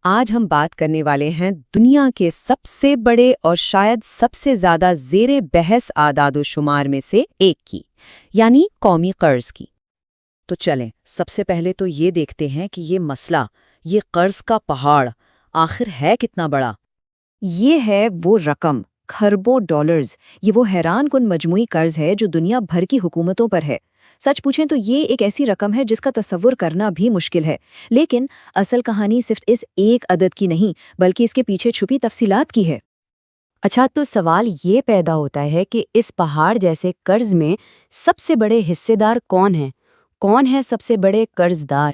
آج ہم بات کرنے والے ہیں دنیا کے سب سے بڑے اور شاید سب سے زیادہ زیر بحث اعداد و شمار میں سے ایک کی، یعنی قومی قرض کی۔ تو چلیں سب سے پہلے تو یہ دیکھتے ہیں کہ یہ مسئلہ، یہ قرض کا پہاڑ آخر ہے کتنا بڑا۔ یہ ہے وہ رقم، کھربوں ڈالرز۔ یہ وہ حیران کن مجموعی قرض ہے جو دنیا بھر کی حکومتوں پر ہے۔ سچ پوچھیں تو یہ ایک ایسی رقم ہے جس کا تصور کرنا بھی مشکل ہے، لیکن اصل کہانی صرف اس ایک عدد کی نہیں بلکہ اس کے پیچھے چھپی تفصیلات کی ہے۔ اچھا، تو سوال یہ پیدا ہوتا ہے کہ اس پہاڑ جیسے قرض میں سب سے بڑے حصے دار کون ہیں؟ کون ہیں سب سے بڑے قرض دار؟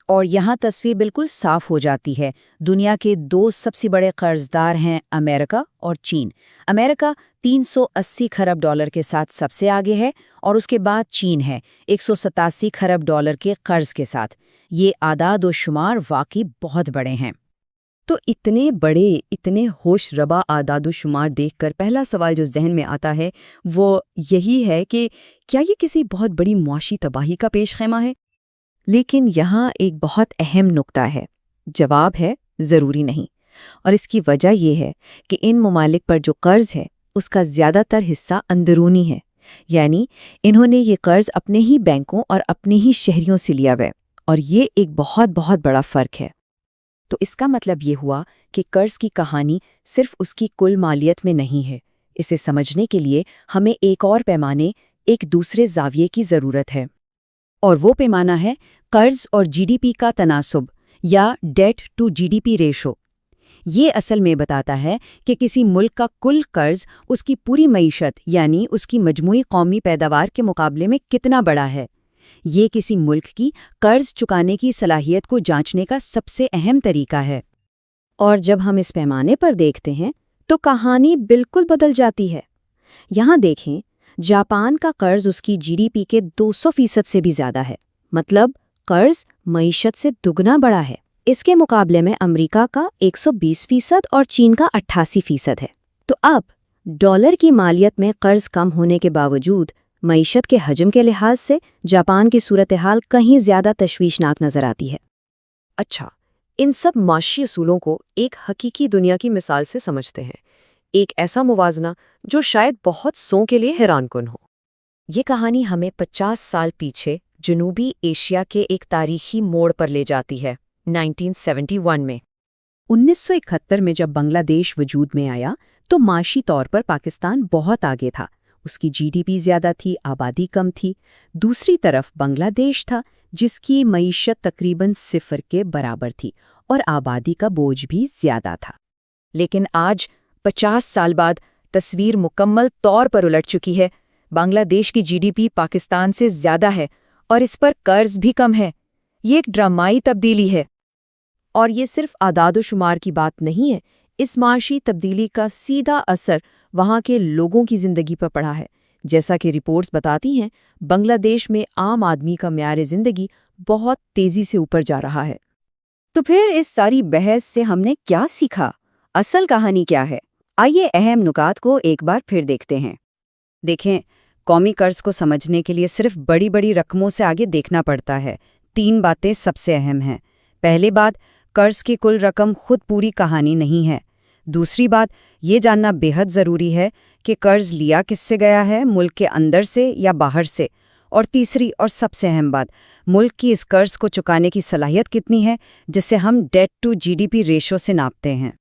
اور یہاں تصویر بالکل صاف ہو جاتی ہے۔ دنیا کے دو سب سے بڑے قرض دار ہیں امریکہ اور چین۔ امریکہ 380 کھرب ڈالر کے ساتھ سب سے آگے ہے اور اس کے بعد چین ہے 187 کھرب ڈالر کے قرض کے ساتھ۔ یہ اعداد و شمار واقعی بہت بڑے ہیں۔ تو اتنے بڑے، اتنے ہوش ربا اعداد و شمار دیکھ کر پہلا سوال جو ذہن میں آتا ہے وہ یہی ہے کہ کیا یہ کسی بہت بڑی معاشی تباہی کا پیش خیمہ ہے؟ لیکن یہاں ایک بہت اہم نکتہ ہے۔ جواب ہے ضروری نہیں، اور اس کی وجہ یہ ہے کہ ان ممالک پر جو قرض ہے اس کا زیادہ تر حصہ اندرونی ہے، یعنی انہوں نے یہ قرض اپنے ہی بینکوں اور اپنے ہی شہریوں سے لیا ہے، اور یہ ایک بہت بہت بڑا فرق ہے۔ تو اس کا مطلب یہ ہوا کہ قرض کی کہانی صرف اس کی کل مالیت میں نہیں ہے۔ اسے سمجھنے کے لیے ہمیں ایک اور پیمانے، ایک دوسرے زاویے کی ضرورت ہے، اور وہ پیمانہ ہے قرض اور جی ڈی پی کا تناسب، یا debt to G D P ratio. یہ اصل میں بتاتا ہے کہ کسی ملک کا کل قرض اس کی پوری معیشت یعنی اس کی مجموعی قومی پیداوار کے مقابلے میں کتنا بڑا ہے۔ یہ کسی ملک کی قرض چکانے کی صلاحیت کو جانچنے کا سب سے اہم طریقہ ہے۔ اور جب ہم اس پیمانے پر دیکھتے ہیں تو کہانی بالکل بدل جاتی ہے۔ یہاں دیکھیں، جاپان کا قرض اس کی جی ڈی پی کے 200% سے بھی زیادہ ہے، مطلب قرض معیشت سے دگنا بڑا ہے۔ اس کے مقابلے میں امریکہ کا 120% اور چین کا 88% ہے۔ تو اب ڈالر کی مالیت میں قرض کم ہونے کے باوجود معیشت کے حجم کے لحاظ سے جاپان کی صورتحال کہیں زیادہ تشویشناک نظر آتی ہے۔ اچھا، ان سب معاشی اصولوں کو ایک حقیقی دنیا کی مثال سے سمجھتے ہیں، ایک ایسا موازنہ جو شاید بہت سوں کے لیے حیران کن ہو۔ یہ کہانی ہمیں 50 سال پیچھے جنوبی ایشیا کے ایک تاریخی موڑ پر لے جاتی ہے، 1971 میں۔ 1971 میں جب بنگلہ دیش وجود میں آیا تو معاشی طور پر پاکستان بہت آگے تھا۔ اس کی جی ڈی پی زیادہ تھی، آبادی کم تھی۔ دوسری طرف بنگلہ دیش تھا جس کی معیشت تقریباً 0 کے برابر تھی اور آبادی کا بوجھ بھی زیادہ تھا۔ لیکن آج 50 سال بعد تصویر مکمل طور پر الٹ چکی ہے۔ بنگلہ دیش کی جی ڈی پی پاکستان سے زیادہ ہے اور اس پر قرض بھی کم ہے۔ یہ ایک ڈرامائی تبدیلی ہے، اور یہ صرف اعداد و شمار کی بات نہیں ہے۔ اس معاشی تبدیلی کا سیدھا اثر وہاں کے لوگوں کی زندگی پر پڑا ہے۔ جیسا کہ رپورٹس بتاتی ہیں، بنگلہ دیش میں عام آدمی کا معیار زندگی بہت تیزی سے اوپر جا رہا ہے۔ تو پھر اس ساری بحث سے ہم نے کیا سیکھا؟ اصل کہانی کیا ہے؟ آئیے اہم نکات کو ایک بار پھر دیکھتے ہیں۔ دیکھیں، قومی قرض کو سمجھنے کے لیے صرف بڑی بڑی رقموں سے آگے دیکھنا پڑتا ہے۔ 3 باتیں سب سے اہم ہیں۔ پہلی بات، قرض کی کل رقم خود پوری کہانی نہیں ہے۔ دوسری بات، یہ جاننا بے حد ضروری ہے کہ قرض لیا کس سے گیا ہے، ملک کے اندر سے یا باہر سے۔ اور تیسری اور سب سے اہم بات، ملک کی اس قرض کو چکانے کی صلاحیت کتنی ہے، جسے ہم debt to G D P ratio سے ناپتے ہیں۔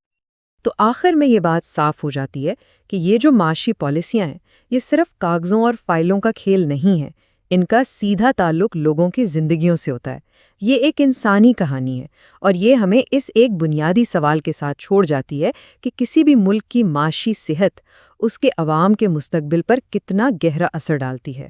تو آخر میں یہ بات صاف ہو جاتی ہے کہ یہ جو معاشی پالیسیاں ہیں، یہ صرف کاغذوں اور فائلوں کا کھیل نہیں ہے۔ ان کا سیدھا تعلق لوگوں کی زندگیوں سے ہوتا ہے۔ یہ ایک انسانی کہانی ہے، اور یہ ہمیں اس ایک بنیادی سوال کے ساتھ چھوڑ جاتی ہے کہ کسی بھی ملک کی معاشی صحت اس کے عوام کے مستقبل پر کتنا گہرا اثر ڈالتی ہے۔